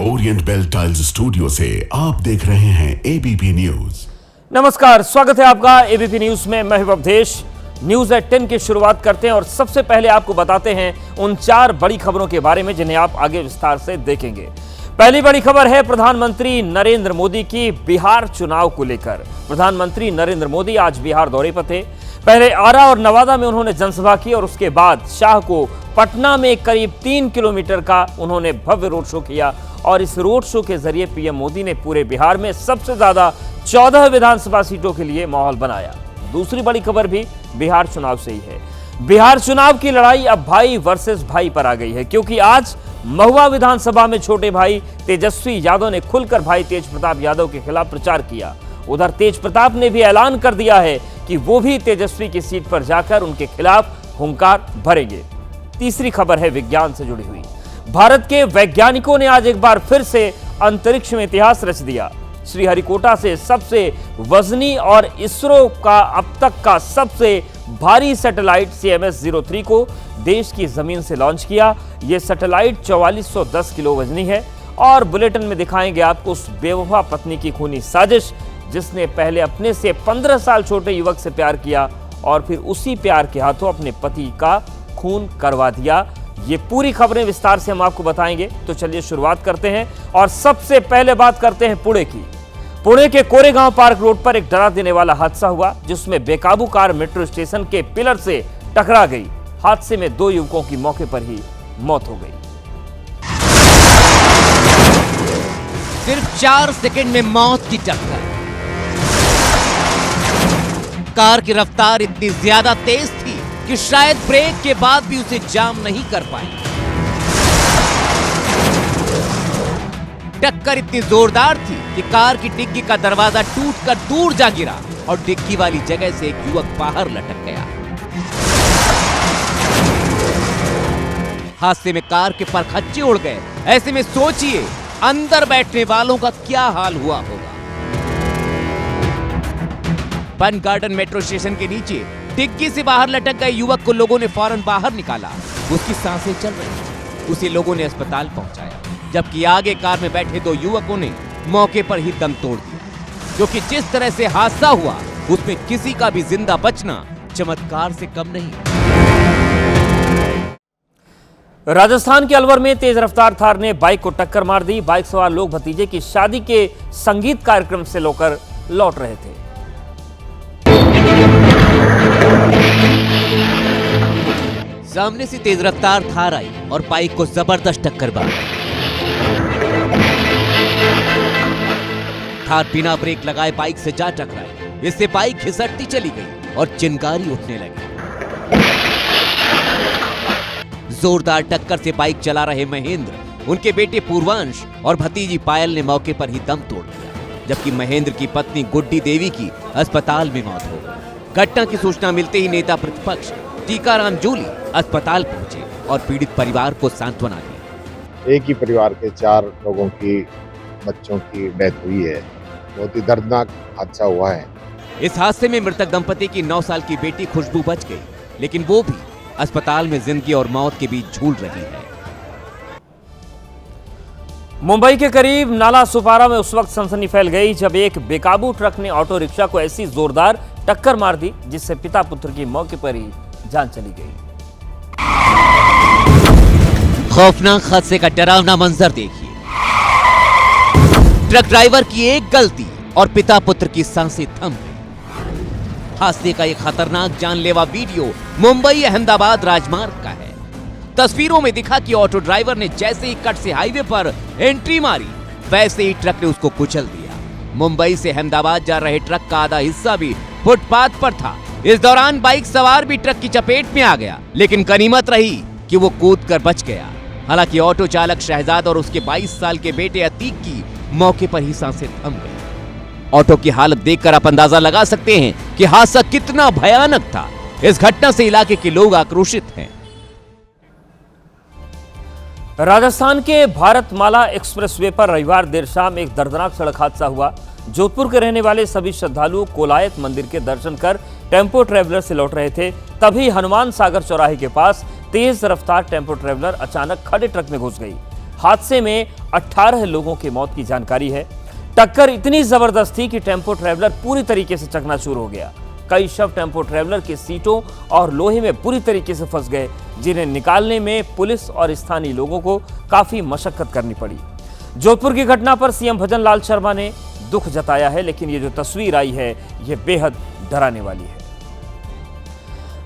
Orient bell tiles studio से आप देख रहे हैं एबीपी न्यूज। नमस्कार, स्वागत है आपका एबीपी न्यूज में। मैं अवधेश। न्यूज एट 10 की शुरुआत करते हैं और सबसे पहले आपको बताते हैं उन 4 बड़ी खबरों के बारे में जिन्हें आप आगे विस्तार से देखेंगे। पहली बड़ी खबर है प्रधानमंत्री नरेंद्र मोदी की बिहार चुनाव को लेकर। प्रधानमंत्री नरेंद्र मोदी आज बिहार दौरे पर थे। पहले आरा और नवादा में उन्होंने जनसभा की और उसके बाद शाह को पटना में करीब 3 किलोमीटर का उन्होंने भव्य रोड शो किया और इस रोड शो के जरिए पीएम मोदी ने पूरे बिहार में सबसे ज्यादा 14 विधानसभा सीटों के लिए माहौल बनाया। दूसरी बड़ी खबर भी बिहार चुनाव से ही है। बिहार चुनाव की लड़ाई अब भाई वर्सेस भाई पर आ गई है, क्योंकि आज महुआ विधानसभा में छोटे भाई तेजस्वी यादव ने खुलकर भाई तेज प्रताप यादव के खिलाफ प्रचार किया। उधर तेज प्रताप ने भी ऐलान कर दिया है कि वो भी तेजस्वी की सीट पर जाकर उनके खिलाफ हुंकार भरेंगे। तीसरी खबर है विज्ञान से जुड़ी हुई। भारत के वैज्ञानिकों ने आज एक बार फिर से अंतरिक्ष में इतिहास रच दिया। श्रीहरिकोटा से सबसे वजनी और इसरो का अब तक का सबसे भारी सैटेलाइट CMS-03 को देश की जमीन से लॉन्च किया। यह सैटेलाइट 4410 किलो वजनी है और बुलेटिन में दिखाएंगे आपको उस बेवफा पत्नी की खूनी साजिश जिसने पहले अपने से 15 साल छोटे युवक से प्यार किया और फिर उसी प्यार के हाथों अपने पति का खून करवा दिया। ये पूरी खबरें विस्तार से हम आपको बताएंगे, तो चलिए शुरुआत करते हैं और सबसे पहले बात करते हैं पुणे की। पुणे के कोरेगांव पार्क रोड पर एक डरा देने वाला हादसा हुआ जिसमें बेकाबू कार मेट्रो स्टेशन के पिलर से टकरा गई। हादसे में 2 युवकों की मौके पर ही मौत हो गई। सिर्फ 4 सेकंड में मौत की टक्कर। कार की रफ्तार इतनी ज्यादा तेज थी कि शायद ब्रेक के बाद भी उसे जाम नहीं कर पाई। टक्कर इतनी जोरदार थी कि कार की डिग्गी का दरवाजा टूटकर दूर जा गिरा और डिग्गी वाली जगह से एक युवक बाहर लटक गया। हादसे में कार के परखच्चे उड़ गए। ऐसे में सोचिए अंदर बैठने वालों का क्या हाल हुआ होगा। बन गार्डन मेट्रो स्टेशन के नीचे डिग्गी से बाहर लटक गए युवक को लोगों ने फौरन बाहर निकाला। उसकी सांसें चल रही थी। उसे लोगों ने अस्पताल पहुंचाया, जबकि आगे कार में बैठे 2 युवकों ने मौके पर ही दम तोड़ दिया। क्योंकि जिस तरह से हादसा हुआ उसमें किसी का भी जिंदा बचना चमत्कार से कम नहीं। राजस्थान के अलवर में तेज रफ्तार थार ने बाइक को टक्कर मार दी। बाइक सवार लोग भतीजे की शादी के संगीत कार्यक्रम से होकर लौट रहे थे। सामने से तेज रफ्तार थार आई और बाइक को जबरदस्त टक्कर मारी। थार बिना ब्रेक लगाए बाइक से जा टकराई। इससे बाइक खिसकती चली गई और चिंगारी उठने लगी। जोरदार टक्कर से बाइक चला रहे महेंद्र, उनके बेटे पूर्वांश और भतीजी पायल ने मौके पर ही दम तोड़ दिया, जबकि महेंद्र की पत्नी गुड्डी देवी की अस्पताल में मौत हो गई। घटना की सूचना मिलते ही नेता प्रतिपक्ष टीकाराम जूली अस्पताल पहुंचे और पीड़ित परिवार को सांत्वना दी। एक ही परिवार के 4 लोगों की बच्चों की डेथ हुई है। बहुत ही दर्दनाक हादसा हुआ है। इस हादसे में मृतक दंपति की 9 साल की बेटी खुशबू बच गई, लेकिन वो भी अस्पताल में जिंदगी और मौत के बीच झूल रही है। मुंबई के करीब नाला सुपारा में उस वक्त सनसनी फैल गई जब एक बेकाबू ट्रक ने ऑटो रिक्शा को ऐसी जोरदार टक्कर मार दी जिससे पिता पुत्र की मौके पर ही जान चली गई। खौफनाक हादसे का डरावना मंजर देखिए। ट्रक ड्राइवर की एक गलती और पिता पुत्र की सांसें थम गई। हादसे का एक खतरनाक जानलेवा वीडियो मुंबई अहमदाबाद राजमार्ग का है। तस्वीरों में दिखा कि ऑटो ड्राइवर ने जैसे ही कट से हाईवे पर एंट्री मारी, वैसे ही ट्रक ने उसको कुचल दिया। मुंबई से अहमदाबाद जा रहे ट्रक का आधा हिस्सा भी फुटपाथ पर था। इस दौरान बाइक सवार भी ट्रक की चपेट में आ गया, लेकिन गनीमत रही कि वो कूदकर बच गया। हालांकि ऑटो चालक शहजाद और उसके 22 साल के बेटे अतीक की मौके पर ही सांसें थम गई। ऑटो की हालत देखकर आप अंदाजा लगा सकते हैं कि हादसा कितना भयानक था। इस घटना से इलाके के लोग आक्रोशित हैं। राजस्थान के भारतमाला एक्सप्रेसवे पर रविवार देर शाम एक दर्दनाक सड़क हादसा हुआ। जोधपुर के रहने वाले सभी श्रद्धालु कोलायत मंदिर के दर्शन कर टेम्पो ट्रेवलर से लौट रहे थे। तभी हनुमान सागर चौराहे के पास तेज रफ्तार टेम्पो ट्रेवलर अचानक खड़े ट्रक में घुस गई। हादसे में 18 लोगों की मौत की जानकारी है। टक्कर इतनी जबरदस्त थी कि टेम्पो ट्रैवलर पूरी तरीके से चकनाचूर हो गया। कई शव टेम्पो ट्रैवलर की सीटों और लोहे में बुरी तरीके से फंस गए, जिन्हें निकालने में पुलिस और स्थानीय लोगों को काफी मशक्कत करनी पड़ी। जोधपुर की घटना पर सीएम भजन लाल शर्मा ने दुख जताया है, लेकिन ये जो तस्वीर आई है ये बेहद डराने वाली है।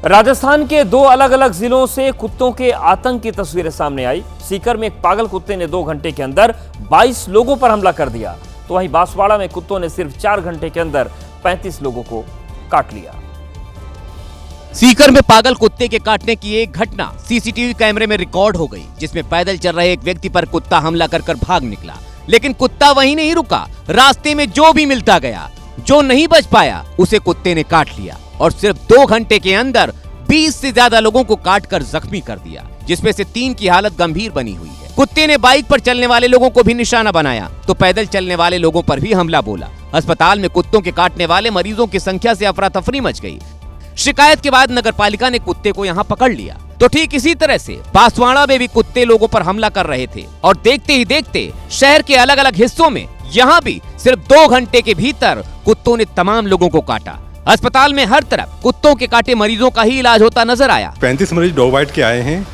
राजस्थान के 2 अलग अलग जिलों से कुत्तों के आतंक की तस्वीरें सामने आई। सीकर में एक पागल कुत्ते ने 2 घंटे के अंदर 22 लोगों पर हमला कर दिया, तो वहीं बांसवाड़ा में कुत्तों ने सिर्फ 4 घंटे के अंदर 35 लोगों को काट लिया। सीकर में पागल कुत्ते के काटने की एक घटना सीसीटीवी कैमरे में रिकॉर्ड हो गई, जिसमें पैदल चल रहे एक व्यक्ति पर कुत्ता हमला कर भाग निकला। लेकिन कुत्ता वहीं नहीं रुका, रास्ते में जो भी मिलता गया, जो नहीं बच पाया उसे कुत्ते ने काट लिया और सिर्फ 2 घंटे के अंदर 20 से ज्यादा लोगों को काटकर जख्मी कर दिया, जिसमें से 3 की हालत गंभीर बनी हुई है। कुत्ते ने बाइक पर चलने वाले लोगों को भी निशाना बनाया तो पैदल चलने वाले लोगों पर भी हमला बोला। अस्पताल में कुत्तों के काटने वाले मरीजों की संख्या से अफरा तफरी मच गई। शिकायत के बाद नगरपालिका ने कुत्ते को यहाँ पकड़ लिया। तो ठीक इसी तरह से बांसवाड़ा में भी कुत्ते लोगों पर हमला कर रहे थे और देखते ही देखते शहर के अलग अलग हिस्सों में यहाँ भी सिर्फ 2 घंटे के भीतर कुत्तों ने तमाम लोगों को काटा। अस्पताल में हर तरफ कुत्तों के काटे मरीजों का ही इलाज होता नजर आया। 35 मरीज डॉग बाइट के आए हैं।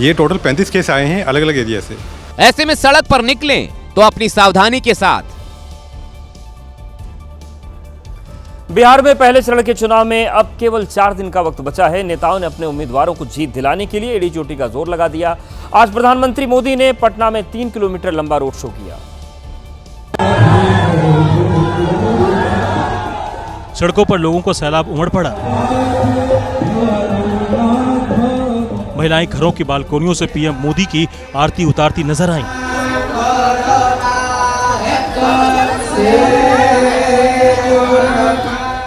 ये टोटल 35 केस आए हैं अलग अलग एरिया से। ऐसे में सड़क पर निकलें तो अपनी सावधानी के साथ। बिहार में पहले चरण के चुनाव में अब केवल 4 दिन का वक्त बचा है। नेताओं ने अपने उम्मीदवारों को जीत दिलाने के लिए एड़ी चोटी का जोर लगा दिया। आज प्रधानमंत्री मोदी ने पटना में 3 किलोमीटर लंबा रोड शो किया। सड़कों पर लोगों को सैलाब उमड़ पड़ा। महिलाएं घरों की बालकोनियों से पीएम मोदी की आरती उतारती नजर आईं।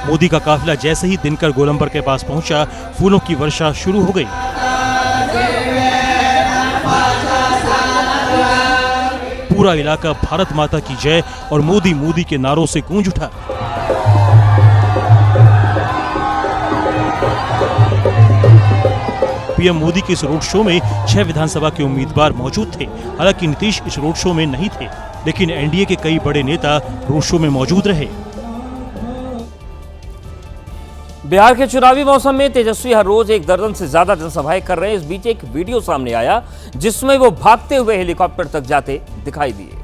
मोदी का काफिला जैसे ही दिनकर गोलंबर के पास पहुंचा, फूलों की वर्षा शुरू हो गई। पूरा इलाका भारत माता की जय और मोदी मोदी के नारों से गूंज उठा। पीएम मोदी के इस रोड शो में 6 विधानसभा के उम्मीदवार मौजूद थे। हालांकि नीतीश इस रोड शो में नहीं थे, लेकिन एनडीए के कई बड़े नेता रोड शो में मौजूद रहे। बिहार के चुनावी मौसम में तेजस्वी हर रोज 1 दर्जन से ज्यादा जनसभाएं कर रहे हैं। इस बीच एक वीडियो सामने आया जिसमें वो भागते हुए हेलीकॉप्टर तक जाते दिखाई दिए।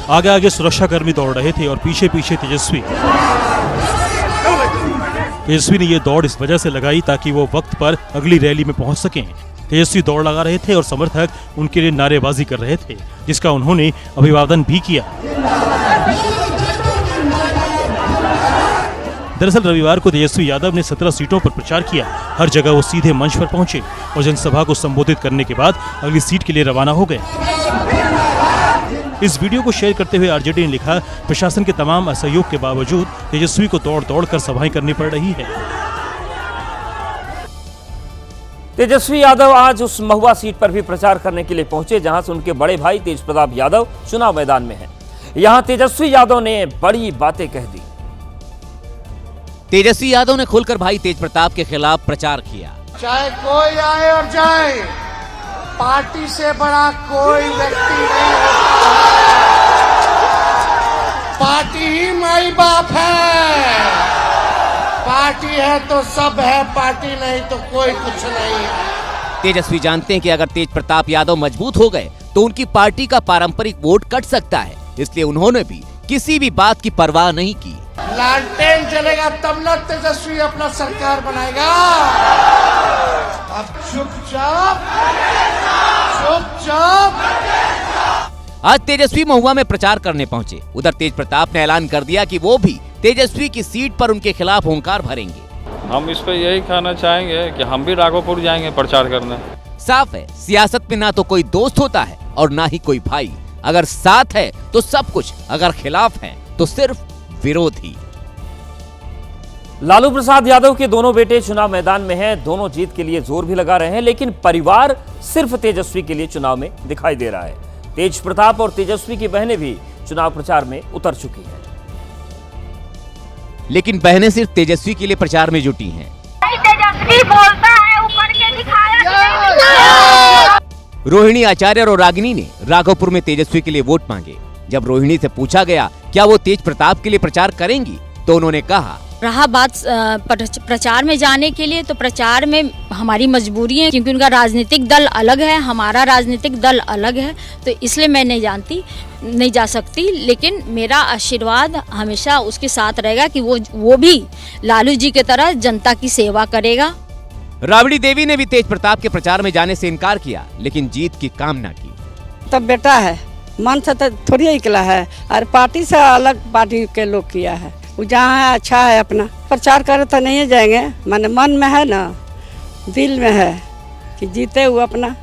आगे आगे सुरक्षाकर्मी दौड़ रहे थे और पीछे पीछे तेजस्वी ने यह दौड़ इस वजह से लगाई ताकि वो वक्त पर अगली रैली में पहुंच सकें। तेजस्वी दौड़ लगा रहे थे और समर्थक उनके लिए नारेबाजी कर रहे थे, जिसका उन्होंने अभिवादन भी किया। दरअसल रविवार को तेजस्वी यादव ने 17 सीटों पर प्रचार किया। हर जगह वो सीधे मंच पर पहुंचे और जनसभा को संबोधित करने के बाद अगली सीट के लिए रवाना हो गए। इस वीडियो को शेयर करते हुए आरजेडी ने लिखा, प्रशासन के तमाम असहयोग के बावजूद तेजस्वी को दौड़ दौड़ कर सभाएं करनी पड़ रही है। तेजस्वी यादव आज उस महुआ सीट पर भी प्रचार करने के लिए पहुंचे जहां से उनके बड़े भाई तेज प्रताप यादव चुनाव मैदान में हैं। यहां तेजस्वी यादव ने बड़ी बातें कह दी। तेजस्वी यादव ने खुलकर भाई तेज प्रताप के खिलाफ प्रचार किया। चाहे कोई आए और जाए, पार्टी से बड़ा कोई व्यक्ति नहीं होता। पार्टी ही माई बाप है। पार्टी है तो सब है, पार्टी नहीं तो कोई कुछ नहीं है। तेजस्वी जानते हैं कि अगर तेज प्रताप यादव मजबूत हो गए तो उनकी पार्टी का पारंपरिक वोट कट सकता है, इसलिए उन्होंने भी किसी भी बात की परवाह नहीं की। लालटेन जलेगा तब न तेजस्वी अपना सरकार बनाएगा। अब चुपचाप आज तेजस्वी महुआ में प्रचार करने पहुंचे। उधर तेज प्रताप ने ऐलान कर दिया कि वो भी तेजस्वी की सीट पर उनके खिलाफ हुंकार भरेंगे। हम इस पे यही कहना चाहेंगे कि हम भी राघोपुर जाएंगे प्रचार करने। साफ है, सियासत में ना तो कोई दोस्त होता है और ना ही कोई भाई। अगर साथ है तो सब कुछ, अगर खिलाफ है तो सिर्फ विरोधी। लालू प्रसाद यादव के दोनों बेटे चुनाव मैदान में हैं। दोनों जीत के लिए जोर भी लगा रहे हैं, लेकिन परिवार सिर्फ तेजस्वी के लिए चुनाव में दिखाई दे रहा है। तेज प्रताप और तेजस्वी की बहनें भी चुनाव प्रचार में उतर चुकी हैं। लेकिन बहनें सिर्फ तेजस्वी के लिए प्रचार में जुटी हैं। तेजस्वी बोलता है ऊपर के दिखाया रोहिणी आचार्य और रागिनी ने राघोपुर में तेजस्वी के लिए वोट मांगे। जब रोहिणी से पूछा गया क्या वो तेज प्रताप के लिए प्रचार करेंगी तो उन्होंने कहा, रहा बात प्रचार में जाने के लिए, तो प्रचार में हमारी मजबूरी है क्योंकि उनका राजनीतिक दल अलग है, हमारा राजनीतिक दल अलग है, तो इसलिए मैं नहीं जा सकती। लेकिन मेरा आशीर्वाद हमेशा उसके साथ रहेगा कि वो भी लालू जी की तरह जनता की सेवा करेगा। राबड़ी देवी ने भी तेज प्रताप के प्रचार में जाने से इनकार किया, लेकिन जीत की कामना की। तब बेटा है, मन से तो थोड़ी निकला है, और पार्टी से अलग पार्टी के लोग किया है, वो जहाँ है अच्छा है, अपना प्रचार करे तो नहीं जाएंगे, माने मन में है ना, दिल में है कि जीते हुए अपना।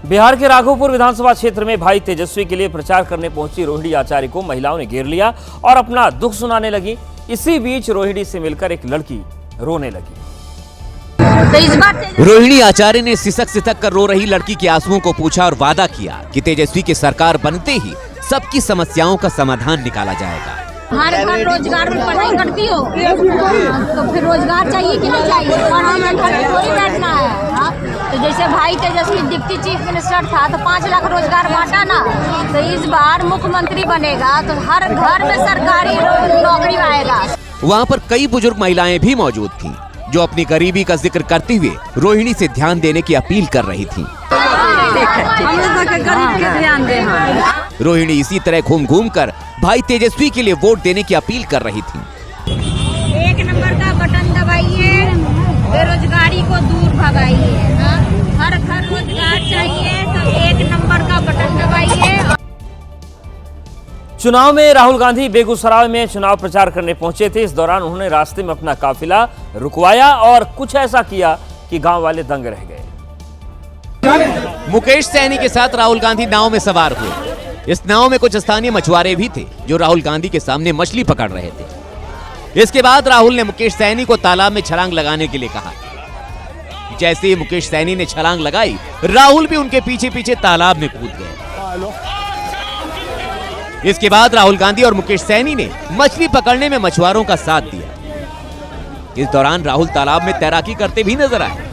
बिहार के राघोपुर विधानसभा क्षेत्र में भाई तेजस्वी के लिए प्रचार करने पहुंची रोहिणी आचार्य को महिलाओं ने घेर लिया और अपना दुख सुनाने लगी। इसी बीच रोहिणी से मिलकर एक लड़की रोने लगी। तो इस बार रोहिणी आचार्य ने सिसक सिसक कर रो रही लड़की के आंसुओं को पूछा और वादा किया कि तेजस्वी की सरकार बनते ही सबकी समस्याओं का समाधान निकाला जाएगा। हर घर रोजगार में पढ़ाई करती हो तो फिर रोजगार चाहिए कि नहीं चाहिए, पढ़ाई में घर में थोड़ी बैठना है। हाँ? तो जैसे भाई तेजस्वी डिप्टी चीफ मिनिस्टर था तो 5 लाख रोजगार बांटा ना, तो इस बार मुख्यमंत्री बनेगा तो हर घर में सरकारी नौकरी आएगा। वहाँ पर कई बुजुर्ग महिलाएं भी मौजूद थीं, जो अपनी गरीबी का जिक्र करते हुए रोहिणी से ध्यान देने की अपील कर रही थीं। रोहिणी इसी तरह घूम घूम कर भाई तेजस्वी के लिए वोट देने की अपील कर रही थी। 1 नंबर का बटन दबाइए, बेरोजगारी को दूर भगाइए। हर घर रोजगार चाहिए तो 1 नंबर का बटन दबाइए। चुनाव में राहुल गांधी बेगूसराय में चुनाव प्रचार करने पहुंचे थे। इस दौरान उन्होंने रास्ते में अपना काफिला रुकवाया और कुछ ऐसा किया कि गांव वाले दंग रह गए। मुकेश सैनी के साथ राहुल गांधी नाव में सवार हुए। इस नाव में कुछ स्थानीय मछुआरे भी थे जो राहुल गांधी के सामने मछली पकड़ रहे थे। इसके बाद राहुल ने मुकेश सैनी को तालाब में छलांग लगाने के लिए कहा। जैसे ही मुकेश सैनी ने छलांग लगाई, राहुल भी उनके पीछे पीछे तालाब में कूद गए। इसके बाद राहुल गांधी और मुकेश सैनी ने मछली पकड़ने में मछुआरों का साथ दिया। इस दौरान राहुल तालाब में तैराकी करते भी नजर आए।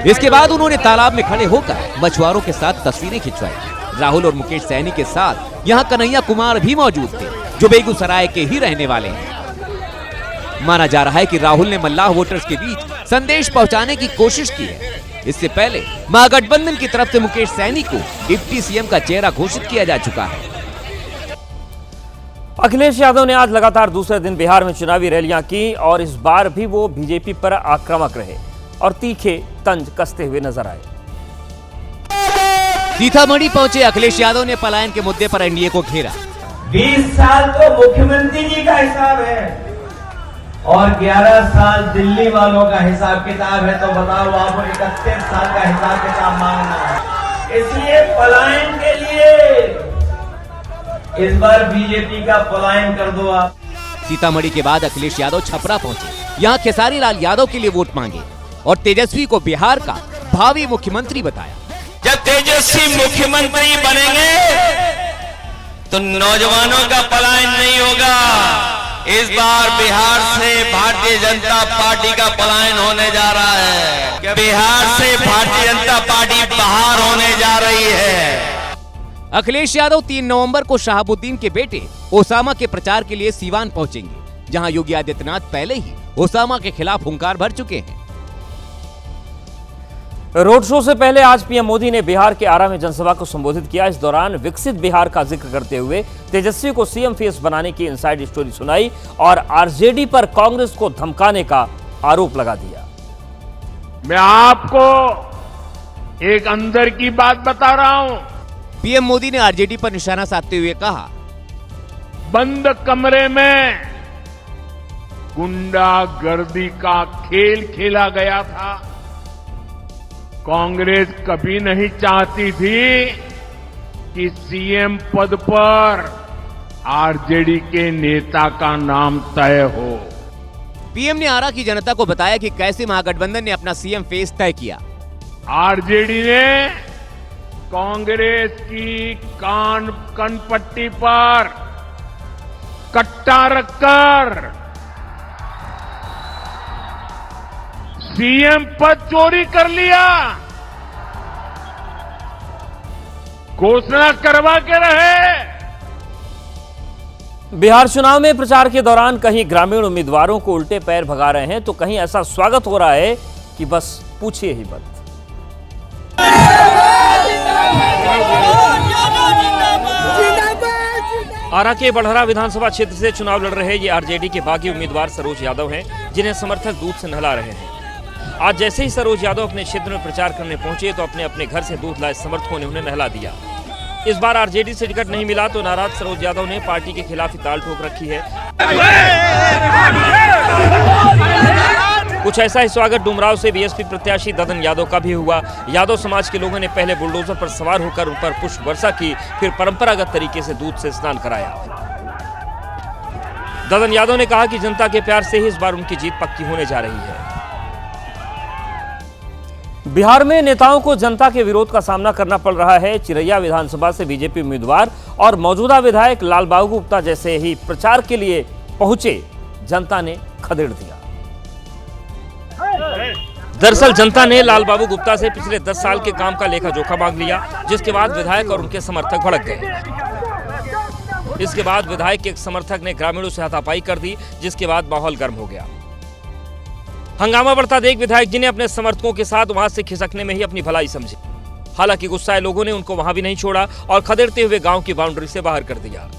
इसके बाद उन्होंने तालाब में खड़े होकर मछुआरों के साथ तस्वीरें खिंचवाई। राहुल और मुकेश सैनी के साथ यहाँ कन्हैया कुमार भी मौजूद थे, जो बेगूसराय के ही रहने वाले हैं। माना जा रहा है कि राहुल ने मल्लाह वोटर्स के बीच संदेश पहुंचाने की कोशिश की है। इससे पहले महागठबंधन की तरफ से मुकेश सैनी को डिप्टी सीएम का चेहरा घोषित किया जा चुका है। अखिलेश यादव ने आज लगातार दूसरे दिन बिहार में चुनावी रैलियां की और इस बार भी वो बीजेपी पर आक्रामक रहे और तीखे तंज कसते हुए नजर आए। सीतामढ़ी पहुंचे अखिलेश यादव ने पलायन के मुद्दे पर एनडीए को घेरा। 20 साल तो मुख्यमंत्री जी का हिसाब है और 11 साल दिल्ली वालों का हिसाब किताब है, तो बताओ आप 31 साल का हिसाब किताब मांगना है। इसलिए पलायन के लिए इस बार बीजेपी का पलायन कर दो आप। सीतामढ़ी के बाद अखिलेश यादव छपरा पहुंचे। यहाँ खेसारी लाल यादव के लिए वोट मांगे और तेजस्वी को बिहार का भावी मुख्यमंत्री बताया। जब तेजस्वी मुख्यमंत्री बनेंगे तो नौजवानों का पलायन नहीं होगा। इस बार बिहार से भारतीय जनता पार्टी का पलायन होने जा रहा है। बिहार से भारतीय जनता पार्टी बाहर होने जा रही है। अखिलेश यादव 3 नवंबर को शहाबुद्दीन के बेटे ओसामा के प्रचार के लिए सीवान पहुंचेंगे, जहां योगी आदित्यनाथ पहले ही ओसामा के खिलाफ हुंकार भर चुके हैं। रोड शो से पहले आज पीएम मोदी ने बिहार के आरा में जनसभा को संबोधित किया। इस दौरान विकसित बिहार का जिक्र करते हुए तेजस्वी को सीएम फेस बनाने की इनसाइड स्टोरी सुनाई और आरजेडी पर कांग्रेस को धमकाने का आरोप लगा दिया। मैं आपको एक अंदर की बात बता रहा हूं। पीएम मोदी ने आरजेडी पर निशाना साधते हुए कहा, बंद कमरे में गुंडागर्दी का खेल खेला गया था। कांग्रेस कभी नहीं चाहती थी कि सीएम पद पर आरजेडी के नेता का नाम तय हो। पीएम ने आरा की जनता को बताया कि कैसे महागठबंधन ने अपना सीएम फेस तय किया। आरजेडी ने कांग्रेस की कनपट्टी पर कट्टा रखकर सीएम पद चोरी कर लिया। घोषणा करवा के रहे। बिहार चुनाव में प्रचार के दौरान कहीं ग्रामीण उम्मीदवारों को उल्टे पैर भगा रहे हैं तो कहीं ऐसा स्वागत हो रहा है कि बस पूछिए ही मत। आरा के बड़हरा विधानसभा क्षेत्र से चुनाव लड़ रहे ये आरजेडी के बागी उम्मीदवार सरोज यादव हैं, जिन्हें समर्थक दूध से नहला रहे हैं। आज जैसे ही सरोज यादव अपने क्षेत्र में प्रचार करने पहुंचे तो अपने अपने घर से दूध लाए समर्थकों ने उन्हें नहला दिया। इस बार आरजेडी से टिकट नहीं मिला तो नाराज सरोज यादव ने पार्टी के खिलाफ ही ताल ठोक रखी है। कुछ ऐसा ही स्वागत डुमराव से बीएसपी प्रत्याशी ददन यादव का भी हुआ। यादव समाज के लोगों ने पहले बुलडोजर पर सवार होकर उन पर पुष्प वर्षा की, फिर परंपरागत तरीके से दूध से स्नान कराया। ददन यादव ने कहा कि जनता के प्यार से ही इस बार उनकी जीत पक्की होने जा रही है। बिहार में नेताओं को जनता के विरोध का सामना करना पड़ रहा है। चिरैया विधानसभा से बीजेपी उम्मीदवार और मौजूदा विधायक लालबाबू गुप्ता जैसे ही प्रचार के लिए पहुंचे, जनता ने खदेड़ दिया। दरअसल जनता ने लालबाबू गुप्ता से पिछले 10 साल के काम का लेखा जोखा मांग लिया, जिसके बाद विधायक और उनके समर्थक भड़क गए। इसके बाद विधायक के एक समर्थक ने ग्रामीणों से हाथापाई कर दी, जिसके बाद माहौल गर्म हो गया। हंगामा बढ़ता देख विधायक जी ने अपने समर्थकों के साथ वहां से खिसकने में ही अपनी भलाई समझी। हालांकि गुस्साए लोगों ने उनको वहां भी नहीं छोड़ा और खदेड़ते हुए गांव की बाउंड्री से बाहर कर दिया।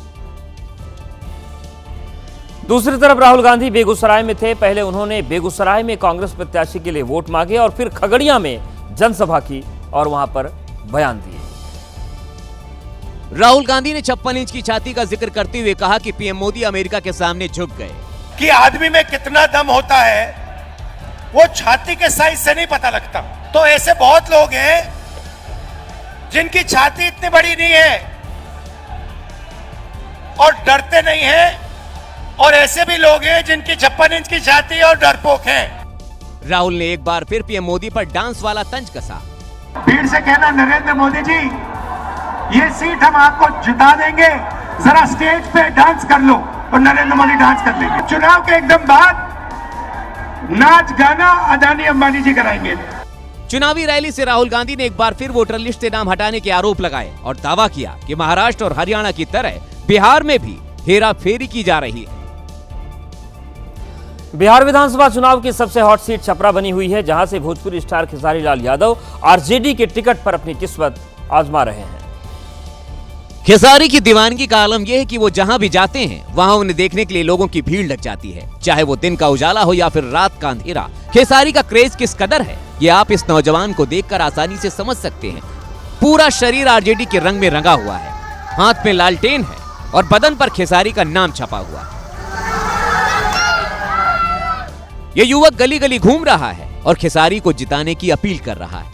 दूसरी तरफ राहुल गांधी बेगूसराय में थे। पहले उन्होंने बेगूसराय में कांग्रेस प्रत्याशी के लिए वोट मांगे और फिर खगड़िया में जनसभा की और वहां पर बयान दिए। राहुल गांधी ने 56 इंच की छाती का जिक्र करते हुए कहा कि पीएम मोदी अमेरिका के सामने झुक गए। कि आदमी में कितना दम होता है वो छाती के साइज से नहीं पता लगता। तो ऐसे बहुत लोग हैं जिनकी छाती इतनी बड़ी नहीं है और डरते नहीं हैं, और ऐसे भी लोग हैं जिनकी 56 इंच की छाती और डरपोक हैं। राहुल ने एक बार फिर पीएम मोदी पर डांस वाला तंज कसा। भीड़ से कहना, नरेंद्र मोदी जी ये सीट हम आपको जिता देंगे, जरा स्टेज पे डांस कर लो, और नरेंद्र मोदी डांस कर लेंगे। चुनाव के एकदम बाद नाच गाना अदानी अंबानी जी कराएंगे। चुनावी रैली से राहुल गांधी ने एक बार फिर वोटर लिस्ट से नाम हटाने के आरोप लगाए और दावा किया कि महाराष्ट्र और हरियाणा की तरह बिहार में भी हेरा फेरी की जा रही है। बिहार विधानसभा चुनाव की सबसे हॉट सीट छपरा बनी हुई है, जहां से भोजपुरी स्टार खेसारी लाल यादव आरजेडी के टिकट पर अपनी किस्मत आजमा रहे हैं। खेसारी की दीवानगी का आलम यह है कि वो जहां भी जाते हैं वहां उन्हें देखने के लिए लोगों की भीड़ लग जाती है, चाहे वो दिन का उजाला हो या फिर रात का अंधेरा। खेसारी का क्रेज किस कदर है ये आप इस नौजवान को देखकर आसानी से समझ सकते हैं। पूरा शरीर आरजेडी के रंग में रंगा हुआ है, हाथ में लालटेन है और बदन पर खेसारी का नाम छपा हुआ है। ये युवक गली गली घूम रहा है और खेसारी को जिताने की अपील कर रहा है।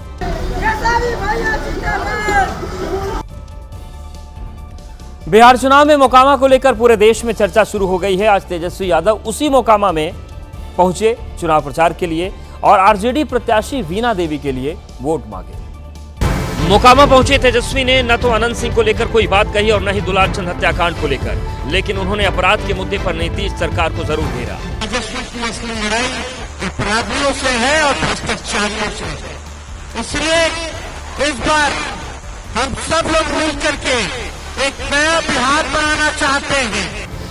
बिहार चुनाव में मोकामा को लेकर पूरे देश में चर्चा शुरू हो गई है। आज तेजस्वी यादव उसी मोकामा में पहुंचे चुनाव प्रचार के लिए और आरजेडी प्रत्याशी वीणा देवी के लिए वोट मांगे। मोकामा पहुंचे तेजस्वी ने न तो अनंत सिंह को लेकर कोई बात कही और न ही दुलारचंद हत्याकांड को लेकर, लेकिन उन्होंने अपराध के मुद्दे पर नीतीश सरकार को जरूर घेरा। अपराधियों से है और भ्रष्टाचारियों से है, इसलिए इस बार हम सब लोग मिल करके एक नया बिहार बनाना चाहते हैं।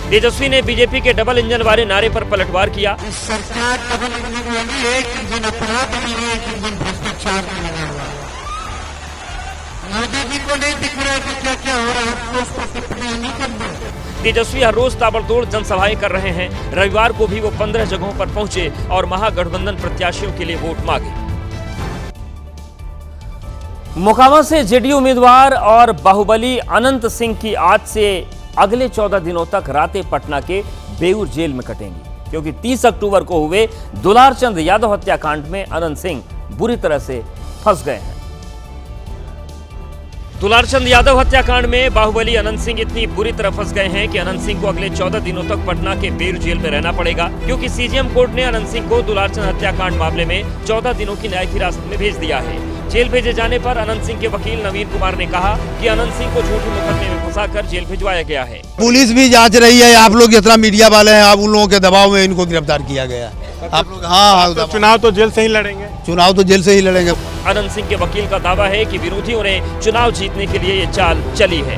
तेजस्वी ने बीजेपी के डबल इंजन वाले नारे पर पलटवार किया। सरकार डबल इंजन वाली, एक इंजन अपराध में, एक इंजन भ्रष्टाचार में लगा हुआ है। मोदी जी को नहीं दिख रहा है कि क्या क्या हो रहा है, उस पर टिप्पणी नहीं करना। तेजस्वी हर रोज ताबड़तोड़ जनसभाएं कर रहे हैं। रविवार को भी वो 15 जगहों पर पहुंचे और महागठबंधन प्रत्याशियों के लिए वोट मांगे। मोकामा से जेडीयू उम्मीदवार और बाहुबली अनंत सिंह की आज से अगले 14 दिनों तक रातें पटना के बेऊर जेल में कटेंगी, क्योंकि 30 अक्टूबर को हुए दुलारचंद यादव हत्याकांड में अनंत सिंह बुरी तरह से फंस गए हैं। दुलारचंद यादव हत्याकांड में बाहुबली अनंत सिंह इतनी बुरी तरह फंस गए हैं कि अनंत सिंह को अगले 14 दिनों तक पटना के बेऊर जेल में रहना पड़ेगा, क्योंकि सीजेएम कोर्ट ने अनंत सिंह को दुलारचंद हत्याकांड मामले में 14 दिनों की न्यायिक हिरासत में भेज दिया है। जेल भेजे जाने पर अनंत सिंह के वकील नवीन कुमार ने कहा कि अनंत सिंह को झूठे मुकदमे में फंसाकर जेल भिजवाया गया है। पुलिस भी जांच रही है, आप लोग जितना मीडिया वाले हैं, आप उन लोगों के दबाव में इनको गिरफ्तार किया गया है। आप लोग हाँ, चुनाव तो जेल से ही लड़ेंगे, चुनाव तो जेल से ही लड़ेंगे। अनंत सिंह के वकील का दावा है कि विरोधियों ने चुनाव जीतने के लिए ये चाल चली है।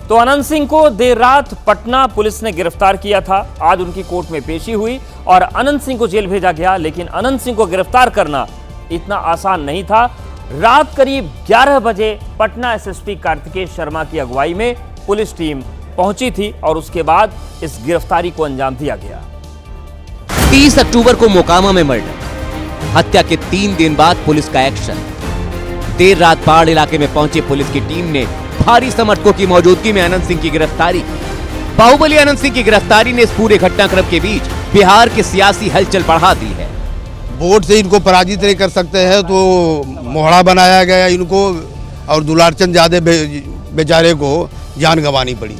तो अनंत सिंह को देर रात पटना पुलिस ने गिरफ्तार किया था। आज उनकी कोर्ट में पेशी हुई और अनंत सिंह को जेल भेजा गया। लेकिन अनंत सिंह को गिरफ्तार करना इतना आसान नहीं था। रात करीब 11 बजे पटना एसएसपी कार्तिकेय शर्मा की अगुवाई में पुलिस टीम पहुंची थी और उसके बाद इस गिरफ्तारी को अंजाम दिया गया। 30 अक्टूबर को मोकामा में मर्डर, हत्या के 3 दिन बाद पुलिस का एक्शन। देर रात पहाड़ इलाके में पहुंची पुलिस की टीम ने भारी समर्थकों की मौजूदगी में अनंत सिंह की गिरफ्तारी। बाहुबली अनंत सिंह की गिरफ्तारी ने इस पूरे घटनाक्रम के बीच बिहार की सियासी हलचल बढ़ा दी है। वोट से इनको पराजित नहीं कर सकते हैं तो मोहड़ा बनाया गया इनको और दुलारचंद यादव बेचारे को जान गंवानी पड़ी।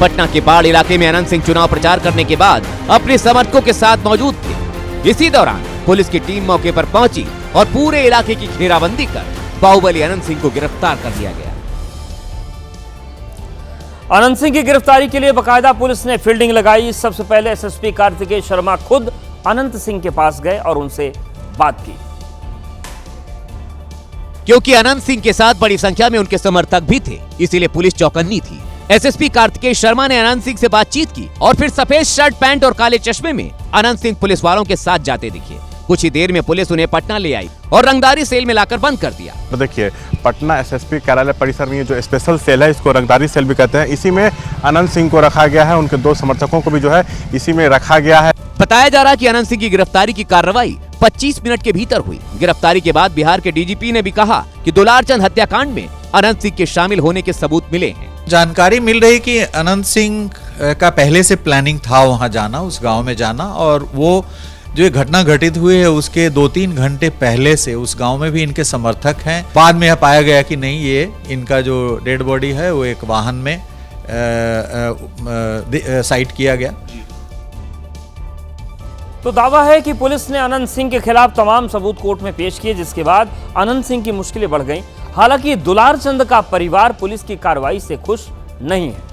पटना के बाढ़ इलाके में अनंत सिंह चुनाव प्रचार करने के बाद अपने समर्थकों के साथ मौजूद थे। इसी दौरान पुलिस की टीम मौके पर पहुंची और पूरे इलाके की घेराबंदी कर बाहुबली अनंत सिंह को गिरफ्तार कर लिया गया। अनंत सिंह की गिरफ्तारी के लिए बकायदा पुलिस ने फील्डिंग लगाई। सबसे पहले एसएसपी कार्तिकेय शर्मा खुद अनंत सिंह के पास गए और उनसे बात की। क्योंकि अनंत सिंह के साथ बड़ी संख्या में उनके समर्थक भी थे, इसीलिए पुलिस चौकन्नी थी। एसएसपी कार्तिकेय शर्मा ने अनंत सिंह से बातचीत की और फिर सफेद शर्ट पैंट और काले चश्मे में अनंत सिंह पुलिस वालों के साथ जाते दिखे। कुछ ही देर में पुलिस उन्हें पटना ले आई और रंगदारी सेल में लाकर बंद कर दिया। तो देखिए, पटना एसएसपी कार्यालय परिसर में ये जो स्पेशल सेल है, इसको रंगदारी सेल भी कहते हैं, इसी में अनंत सिंह को रखा गया है। उनके 2 समर्थकों को भी जो है इसी में रखा गया है। बताया जा रहा है कि अनंत सिंह की गिरफ्तारी की कार्रवाई 25 मिनट के भीतर हुई। गिरफ्तारी के बाद बिहार के डीजीपी ने भी कहा कि दुलारचंद हत्याकांड में अनंत सिंह के शामिल होने के सबूत मिले हैं। जानकारी मिल रही कि अनंत सिंह का पहले से प्लानिंग था वहां जाना, उस गांव में जाना, और वो जो घटना घटित हुई है उसके 2-3 घंटे पहले से उस गांव में भी इनके समर्थक हैं। बाद में यह पाया गया कि नहीं, ये इनका जो डेड बॉडी है वो एक वाहन में साइट किया गया। तो दावा है कि पुलिस ने अनंत सिंह के खिलाफ तमाम सबूत कोर्ट में पेश किए, जिसके बाद अनंत सिंह की मुश्किलें बढ़ गईं। हालांकि दुलारचंद का परिवार पुलिस की कार्रवाई से खुश नहीं है।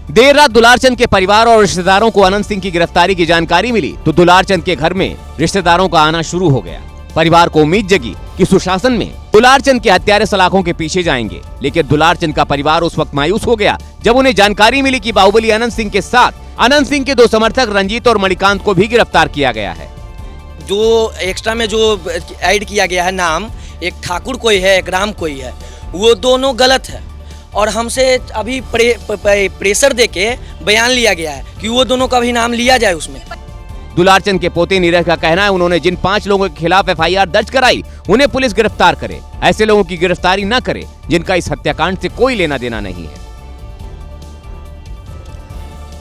देर रात दुलारचंद के परिवार और रिश्तेदारों को अनंत सिंह की गिरफ्तारी की जानकारी मिली तो दुलारचंद के घर में रिश्तेदारों का आना शुरू हो गया। परिवार को उम्मीद जगी कि सुशासन में दुलारचंद के हत्यारे सलाखों के पीछे जाएंगे, लेकिन दुलारचंद का परिवार उस वक्त मायूस हो गया जब उन्हें जानकारी मिली कि बाहुबली अनंत सिंह के साथ अनंत सिंह के 2 समर्थक रंजीत और मणिकांत को भी गिरफ्तार किया गया है। जो एक्स्ट्रा में जो ऐड किया गया है नाम, एक ठाकुर कोई है, एक राम कोई है, वो दोनों गलत है और हमसे अभी प्रेशर देके बयान लिया गया है कि वो दोनों का भी नाम लिया जाए उसमें। दुलारचंद के पोते नीरज का कहना है उन्होंने जिन 5 लोगों के खिलाफ एफआईआर दर्ज कराई उन्हें पुलिस गिरफ्तार करे, ऐसे लोगों की गिरफ्तारी न करे जिनका इस हत्याकांड से कोई लेना देना नहीं है।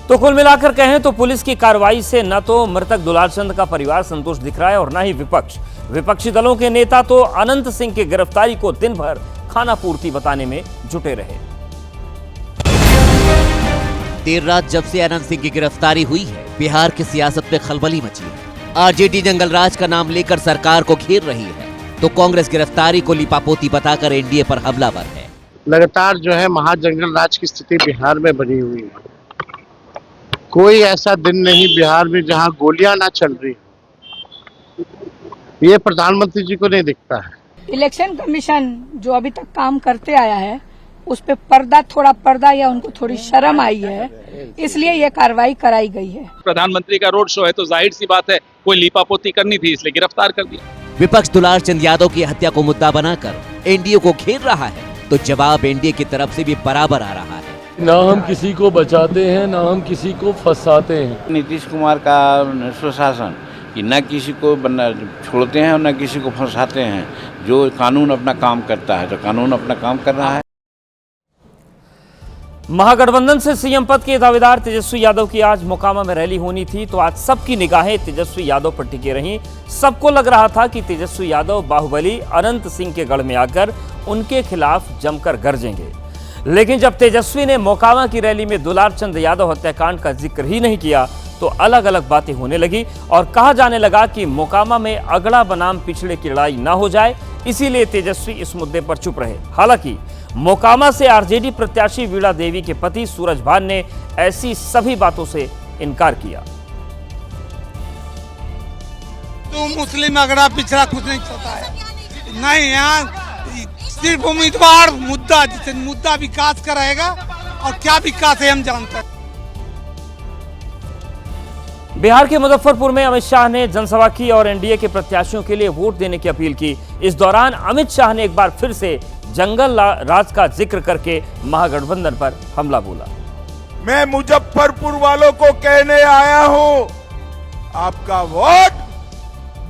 तो कुल मिलाकर कहें तो पुलिस की कार्रवाई से न तो मृतक दुलारचंद का परिवार संतुष्ट दिख रहा है और न ही विपक्ष। विपक्षी दलों के नेता तो अनंत सिंह की गिरफ्तारी को दिन भर खाना पूर्ति बताने में जुटे रहे। देर रात जब से अनंत सिंह की गिरफ्तारी हुई है, बिहार की सियासत में खलबली मची है। आरजेडी जंगलराज का नाम लेकर सरकार को घेर रही है तो कांग्रेस गिरफ्तारी को लिपापोती बताकर एनडीए पर हमलावर है। लगातार जो है महाजंगलराज की स्थिति बिहार में बनी हुई है। कोई ऐसा दिन नहीं बिहार में जहां गोलियां ना चल रही, ये प्रधानमंत्री जी को नहीं दिखता है। इलेक्शन कमीशन जो अभी तक काम करते आया है उस पे थोड़ा पर्दा या उनको थोड़ी शर्म आई है, इसलिए ये कार्रवाई कराई गई है। प्रधानमंत्री का रोड शो है तो जाहिर सी बात है कोई लीपापोती करनी थी, इसलिए गिरफ्तार कर दिया। विपक्ष दुलारचंद यादव की हत्या को मुद्दा बनाकर एनडीए को घेर रहा है तो जवाब एनडीए की तरफ से भी बराबर आ रहा है। ना हम किसी को बचाते हैं ना हम किसी को फंसाते हैं। नीतीश कुमार का सुशासन कि न किसी को छोड़ते हैं और न किसी को फंसाते हैं। जो कानून अपना काम करता है तो कानून अपना काम कर रहा है। महागठबंधन से सीएम पद के दावेदार तेजस्वी यादव की आज मोकामा में रैली होनी थी तो आज सबकी निगाहें तेजस्वी यादव पर टिकी रहीं। सबको लग रहा था कि तेजस्वी यादव बाहुबली अनंत सिंह के गढ़ में आकर उनके खिलाफ जमकर गरजेंगे, लेकिन जब तेजस्वी ने मोकामा की रैली में दुलारचंद यादव हत्याकांड का जिक्र ही नहीं किया तो अलग अलग बातें होने लगी और कहा जाने लगा कि मोकामा में अगड़ा बनाम पिछड़े की लड़ाई ना हो जाए, इसीलिए तेजस्वी इस मुद्दे पर चुप रहे। हालांकि मोकामा से आरजेडी प्रत्याशी वीणा देवी के पति सूरज भान ने ऐसी सभी बातों से इनकार किया। तो मुस्लिम अगड़ा पिछड़ा कुछ नहीं चलता है, नहीं, यहाँ सिर्फ उम्मीदवार मुद्दा, जिसे मुद्दा विकास का रहेगा और क्या विकास है हम जानते हैं। बिहार के मुजफ्फरपुर में अमित शाह ने जनसभा की और एनडीए के प्रत्याशियों के लिए वोट देने की अपील की। इस दौरान अमित शाह ने एक बार फिर से जंगल राज का जिक्र करके महागठबंधन पर हमला बोला। मैं मुजफ्फरपुर वालों को कहने आया हूं, आपका वोट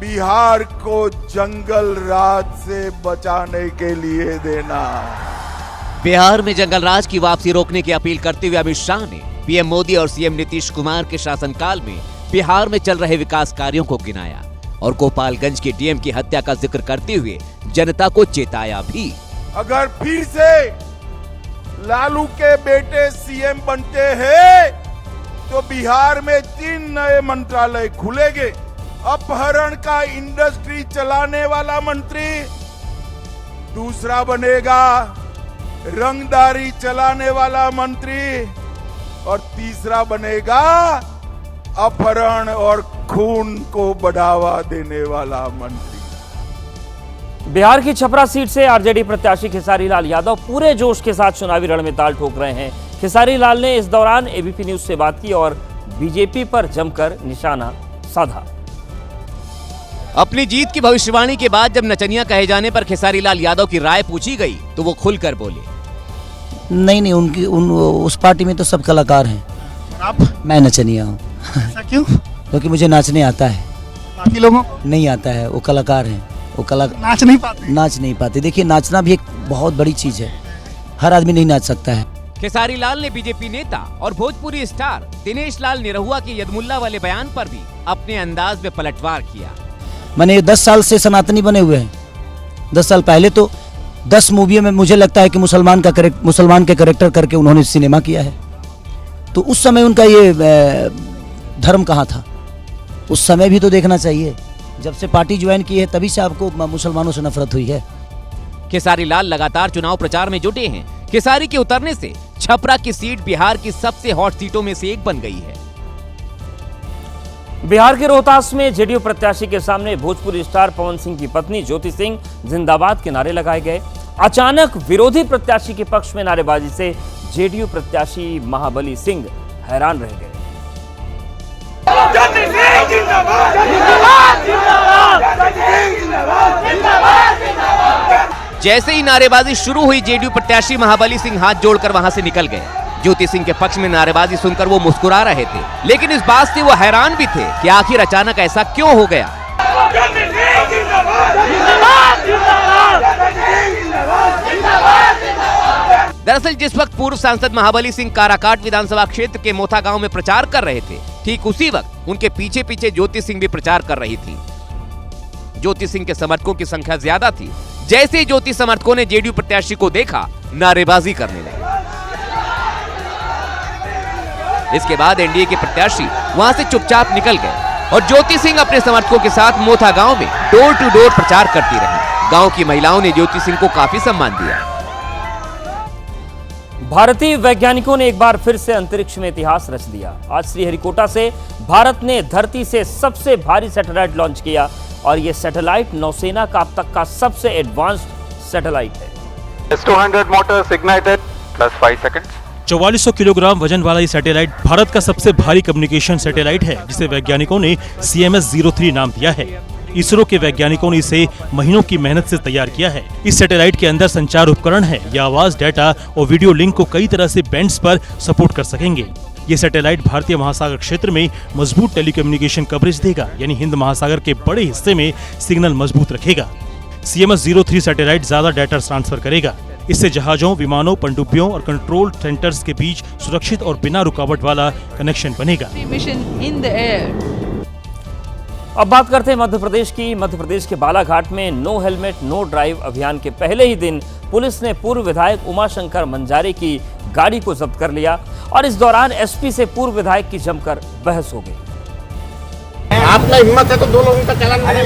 बिहार को जंगल राज से बचाने के लिए देना। बिहार में जंगल राज की वापसी रोकने की अपील करते हुए अमित शाह ने पीएम मोदी और सीएम नीतीश कुमार के शासनकाल में बिहार में चल रहे विकास कार्यों को गिनाया और गोपालगंज के डीएम की हत्या का जिक्र करते हुए जनता को चेताया भी। अगर फिर से लालू के बेटे सीएम बनते हैं तो बिहार में 3 नए मंत्रालय खुलेंगे। अपहरण का इंडस्ट्री चलाने वाला मंत्री दूसरा बनेगा, रंगदारी चलाने वाला मंत्री, और तीसरा बनेगा अपहरण और खून को बढ़ावा देने वाला मंत्री। बिहार की छपरा सीट से आरजेडी प्रत्याशी खेसारी लाल यादव पूरे जोश के साथ चुनावी रण में ताल ठोक रहे हैं। खेसारी लाल ने इस दौरान एबीपी न्यूज से बात की और बीजेपी पर जमकर निशाना साधा। अपनी जीत की भविष्यवाणी के बाद जब नचनिया कहे जाने पर खेसारी लाल यादव की राय पूछी गई तो वो खुलकर बोले, नहीं, उस पार्टी में तो सब कलाकार हैं, आप? मैं नचनिया हूँ। क्यों? क्योंकि मुझे नाचने आता है, बाकी लोगों नहीं आता है। वो कलाकार हैं, वो नाच नहीं पाते। देखिए, नाचना भी एक बहुत बड़ी चीज है, हर आदमी नहीं नाच सकता है। खेसारी लाल ने बीजेपी नेता और भोजपुरी स्टार दिनेश लाल निरहुआ के यदमुल्ला वाले बयान पर भी अपने अंदाज में पलटवार किया। मैंने 10 साल से सनातनी बने हुए हैं। 10 साल पहले तो 10 मूवियों में मुझे लगता है कि मुसलमान के कैरेक्टर करके उन्होंने सिनेमा किया है। तो उस समय उनका ये धर्म कहाँ था? उस समय भी तो देखना चाहिए। जब से पार्टी ज्वाइन की है तभी से आपको मुसलमानों से नफरत हुई है। खेसारी लाल लगातार चुनाव प्रचार में जुटे हैं। खेसारी के उतरने से छपरा की सीट बिहार की सबसे हॉट सीटों में से एक बन गई है। बिहार के रोहतास में जेडीयू प्रत्याशी के सामने भोजपुरी स्टार पवन सिंह की पत्नी ज्योति सिंह जिंदाबाद के नारे लगाए गए। अचानक विरोधी प्रत्याशी के पक्ष में नारेबाजी से जेडीयू प्रत्याशी महाबली सिंह हैरान रह गए। जैसे ही नारेबाजी शुरू हुई, जेडीयू प्रत्याशी महाबली सिंह हाथ जोड़कर वहां से निकल गए। ज्योति सिंह के पक्ष में नारेबाजी सुनकर वो मुस्कुरा रहे थे, लेकिन इस बात से वो हैरान भी थे कि आखिर अचानक ऐसा क्यों हो गया। दरअसल जिस वक्त पूर्व सांसद महाबली सिंह काराकाट विधानसभा क्षेत्र के मोथा गांव में प्रचार कर रहे थे, ठीक उसी वक्त उनके पीछे पीछे ज्योति सिंह भी प्रचार कर रही थी। ज्योति सिंह के समर्थकों की संख्या ज्यादा थी। जैसे ही ज्योति समर्थकों ने जेडीयू प्रत्याशी को देखा, नारेबाजी करने लगे। इसके बाद एनडीए के प्रत्याशी वहां से चुपचाप निकल गए और ज्योति सिंह अपने समर्थकों के साथ मोथा गांव में डोर टू डोर प्रचार करती रही। गांव की महिलाओं ने ज्योति सिंह को काफी सम्मान दिया। भारतीय वैज्ञानिकों ने एक बार फिर से अंतरिक्ष में इतिहास रच दिया। आज श्रीहरिकोटा से भारत ने धरती से सबसे भारी सैटेलाइट लॉन्च किया और यह सैटेलाइट नौसेना का अब तक का सबसे एडवांस्ड सैटेलाइट है। S200 motors ignited plus 5 seconds. 4400 kilogram वजन वाला ये सैटेलाइट भारत का सबसे भारी कम्युनिकेशन सैटेलाइट है, जिसे वैज्ञानिकों ने CMS-03 नाम दिया है। इसरो के वैज्ञानिकों ने इसे महीनों की मेहनत से तैयार किया है। इस सैटेलाइट के अंदर संचार उपकरण है। यह आवाज, डाटा और वीडियो लिंक को कई तरह से बैंड्स पर सपोर्ट कर सकेंगे। ये सैटेलाइट भारतीय महासागर क्षेत्र में मजबूत टेलीकम्युनिकेशन कवरेज देगा, यानी हिंद महासागर के बड़े हिस्से में सिग्नल मजबूत रखेगा। CMS-03 सैटेलाइट ज्यादा डाटा ट्रांसफर करेगा। इससे जहाजों, विमानों, पनडुब्बियों और कंट्रोल सेंटर्स के बीच सुरक्षित और बिना रुकावट वाला कनेक्शन बनेगा। अब बात करते हैं मध्य प्रदेश की। मध्य प्रदेश के बालाघाट में नो हेलमेट नो ड्राइव अभियान के पहले ही दिन पुलिस ने पूर्व विधायक उमाशंकर मंजारे की गाड़ी को जब्त कर लिया और इस दौरान एसपी से पूर्व विधायक की जमकर बहस हो गई। आपका हिम्मत है तो 2 लोगों का चालान मैंने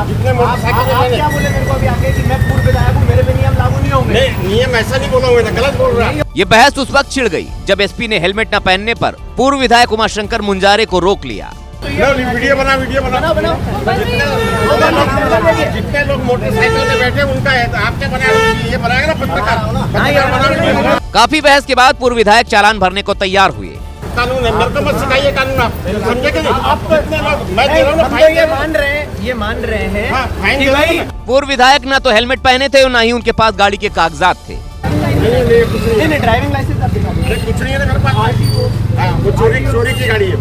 जितने मोटरसाइकिल आप क्या बोले मेरे को अभी आगे कि मैं पूर्व विधायक हूं, मेरे पे नियम लागू नहीं होंगे। नहीं, नियम ऐसा नहीं बोला हुआ है, गलत बोल रहा है। ये बहस उस वक्त छिड़ गई जब एसपी ने हेलमेट न पहनने पर पूर्व विधायक उमाशंकर मुंजारे को रोक लिया। वीडियो बना जितने लोग मोटरसाइकिल में बैठे उनका है, आपने बनाया, ये बनाएगा ना पत्रकार। काफी बहस के बाद पूर्व विधायक चालान भरने को तैयार हुए। कानून है, मेरे को मत सिखाइए कानून, आप समझे कि नहीं? आप तो इतने लोग, मैं कह रहा हूं ना, ये मान रहे हैं कि भाई पूर्व विधायक न तो हेलमेट पहने थे और न ही उनके पास गाड़ी के कागजात थे। नहीं, ड्राइविंग लाइसेंस कुछ नहीं है मेरे पास, वो चोरी की गाड़ी है।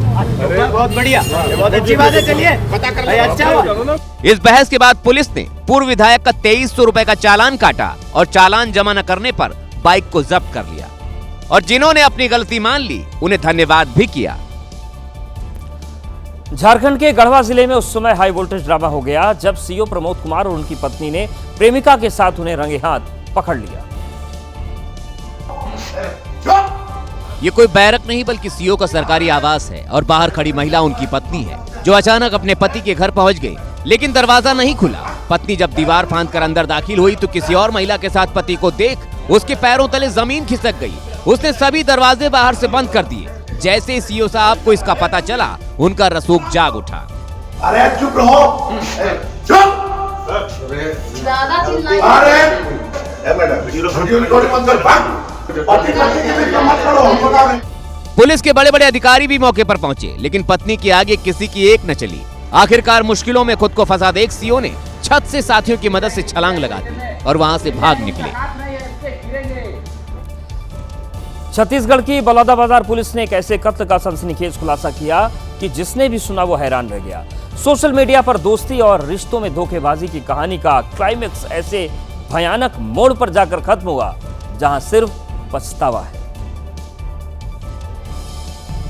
बहुत बढ़िया, बहुत अच्छी बात है, चलिए पता कर ले। अच्छा हुआ। इस बहस के बाद पुलिस ने पूर्व विधायक का 2300 रुपए का चालान काटा और चालान जमा न करने पर बाइक को जब्त कर लिया और जिन्होंने अपनी गलती मान ली उन्हें धन्यवाद भी किया। झारखंड के गढ़वा जिले में उस समय हाई वोल्टेज ड्रामा हो गया जब सीओ प्रमोद कुमार और उनकी पत्नी ने प्रेमिका के साथ उन्हें रंगे हाथ पकड़ लिया। ये कोई बैरक नहीं बल्कि सीओ का सरकारी आवास है और बाहर खड़ी महिला उनकी पत्नी है जो अचानक अपने पति के घर पहुंच गई, लेकिन दरवाजा नहीं खुला। पत्नी जब दीवार फांदकर अंदर दाखिल हुई तो किसी और महिला के साथ पति को देख उसके पैरों तले जमीन खिसक गई। उसने सभी दरवाजे बाहर से बंद कर दिए। जैसे ही सीओ साहब को इसका पता चला उनका रसूख जाग उठा। अरे चुप रहो, चुप। पुलिस के बड़े बड़े अधिकारी भी मौके पर पहुंचे, लेकिन पत्नी के आगे किसी की एक न चली। आखिरकार मुश्किलों में खुद को फंसा देख सीओ ने छत से साथियों की मदद से छलांग लगा दी और वहां से भाग निकले। छत्तीसगढ़ की बलौदाबाजार पुलिस ने एक ऐसे कत्ल का सनसनीखेज खुलासा किया कि जिसने भी सुना वो हैरान रह गया। सोशल मीडिया पर दोस्ती और रिश्तों में धोखेबाजी की कहानी का क्लाइमेक्स ऐसे भयानक मोड़ पर जाकर खत्म हुआ जहां सिर्फ पछतावा है।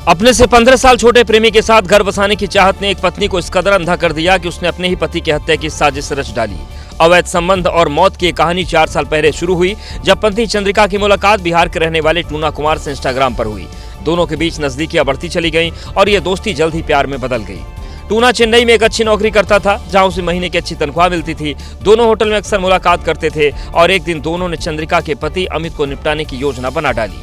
अपने से 15 साल छोटे प्रेमी के साथ घर बसाने की चाहत ने एक पत्नी को इस कदर अंधा कर दिया कि उसने अपने ही पति की हत्या की साजिश रच डाली। अवैध संबंध और मौत की कहानी 4 साल पहले शुरू हुई जब पत्नी चंद्रिका की मुलाकात बिहार के रहने वाले टूना कुमार से इंस्टाग्राम पर हुई। दोनों के बीच नजदीकियां बढ़ती चली गईं और यह दोस्ती जल्द ही प्यार में बदल गई। टूना चेन्नई में एक अच्छी नौकरी करता था जहां उसे महीने की अच्छी तनख्वाह मिलती थी। दोनों होटल में अक्सर मुलाकात करते थे और एक दिन दोनों ने चंद्रिका के पति अमित को निपटाने की योजना बना डाली।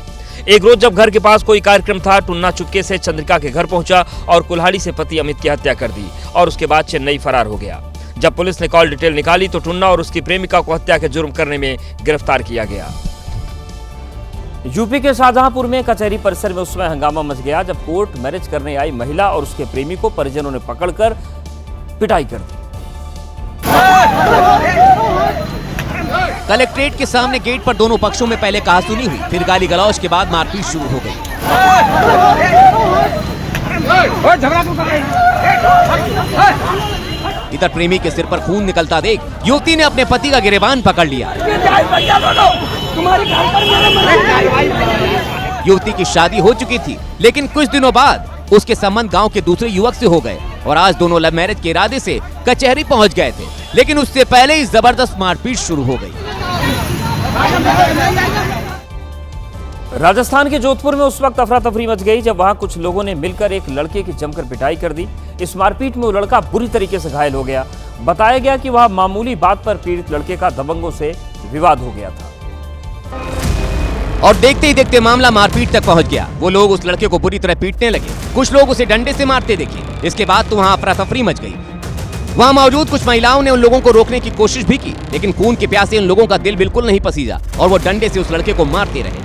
एक रोज जब घर के पास कोई कार्यक्रम था, टुन्ना चुपके से चंद्रिका के घर पहुंचा और कुल्हाड़ी से पति अमित की हत्या कर दी और उसके बाद चेन्नई फरार हो गया। जब पुलिस ने कॉल डिटेल निकाली तो टुन्ना और उसकी प्रेमिका को हत्या के जुर्म करने में गिरफ्तार किया गया। यूपी के शाहजहांपुर में कचहरी परिसर में उस समय हंगामा मच गया जब कोर्ट मैरिज करने आई महिला और उसके प्रेमी को परिजनों ने पकड़कर पिटाई कर दी। कलेक्ट्रेट के सामने गेट पर दोनों पक्षों में पहले कहासुनी हुई, फिर गाली गलौज के बाद मारपीट शुरू हो गई। इधर प्रेमी के सिर पर खून निकलता देख युवती ने अपने पति का गिरेबान पकड़ लिया। युवती की शादी हो चुकी थी, लेकिन कुछ दिनों बाद उसके संबंध गांव के दूसरे युवक से हो गए और आज दोनों लव मैरिज के इरादे से कचहरी पहुंच गए थे, लेकिन उससे पहले ही जबरदस्त मारपीट शुरू हो गई। राजस्थान के जोधपुर में उस वक्त अफरा तफरी मच गई जब वहां कुछ लोगों ने मिलकर एक लड़के की जमकर पिटाई कर दी। इस मारपीट में वो लड़का बुरी तरीके से घायल हो गया। बताया गया कि वह मामूली बात पर पीड़ित लड़के का दबंगों से विवाद हो गया था और देखते ही देखते मामला मारपीट तक पहुंच गया। वो लोग उस लड़के को बुरी तरह पीटने लगे, कुछ लोग उसे डंडे से मारते देखे। इसके बाद तो वहां अफरा तफरी मच गई। वहां मौजूद कुछ महिलाओं ने उन लोगों को रोकने की कोशिश भी की, लेकिन खून के प्यासे उन लोगों का दिल बिल्कुल नहीं पसीजा और वो डंडे से उस लड़के को मारते रहे।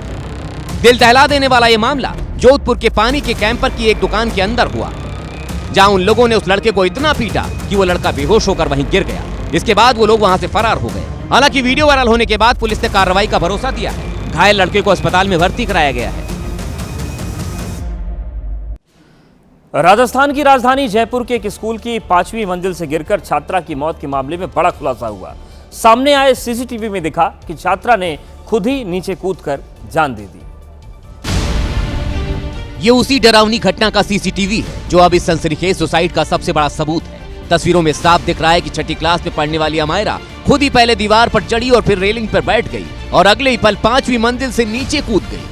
दिल दहला देने वाला ये मामला जोधपुर के पानी के कैंपर की एक दुकान के अंदर हुआ, जहां उन लोगों ने उस लड़के को इतना पीटा कि वो लड़का बेहोश होकर वहीं गिर गया। इसके बाद वो लोग वहां से फरार हो गए। हालांकि वीडियो वायरल होने के बाद पुलिस ने कार्रवाई का भरोसा दिया है। घायल लड़के को अस्पताल में भर्ती कराया गया है। राजस्थान की राजधानी जयपुर के एक स्कूल की 5वीं मंजिल से गिरकर छात्रा की मौत के मामले में बड़ा खुलासा हुआ। सामने आए सीसीटीवी में दिखा कि छात्रा ने खुद ही नीचे कूदकर जान दे दी। ये उसी डरावनी घटना का सीसीटीवी है जो अब इस सनसनीखेज सुसाइड का सबसे बड़ा सबूत है। तस्वीरों में साफ दिख रहा है कि छठी क्लास में पढ़ने वाली अमायरा खुद ही पहले दीवार पर चढ़ी और फिर रेलिंग पर बैठ गई और अगले ही पल 5वीं मंजिल से नीचे कूद गई।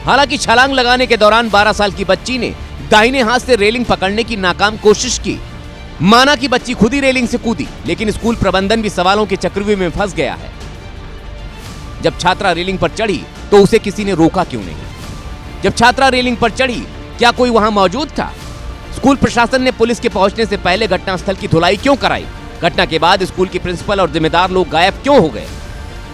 हालांकि छलांग लगाने के दौरान 12 साल की बच्ची ने दाहिने हाथ से रेलिंग पकड़ने की नाकाम कोशिश की। माना कि बच्ची खुद ही रेलिंग से कूदी, लेकिन स्कूल प्रबंधन भी सवालों के चक्रव्यूह में फंस गया है। जब छात्रा रेलिंग पर चढ़ी तो उसे किसी ने रोका क्यों नहीं? जब छात्रा रेलिंग पर चढ़ी, क्या कोई वहां मौजूद था? स्कूल प्रशासन ने पुलिस के पहुंचने से पहले घटनास्थल की धुलाई क्यों कराई? घटना के बाद स्कूल की प्रिंसिपल और जिम्मेदार लोग गायब क्यों हो गए?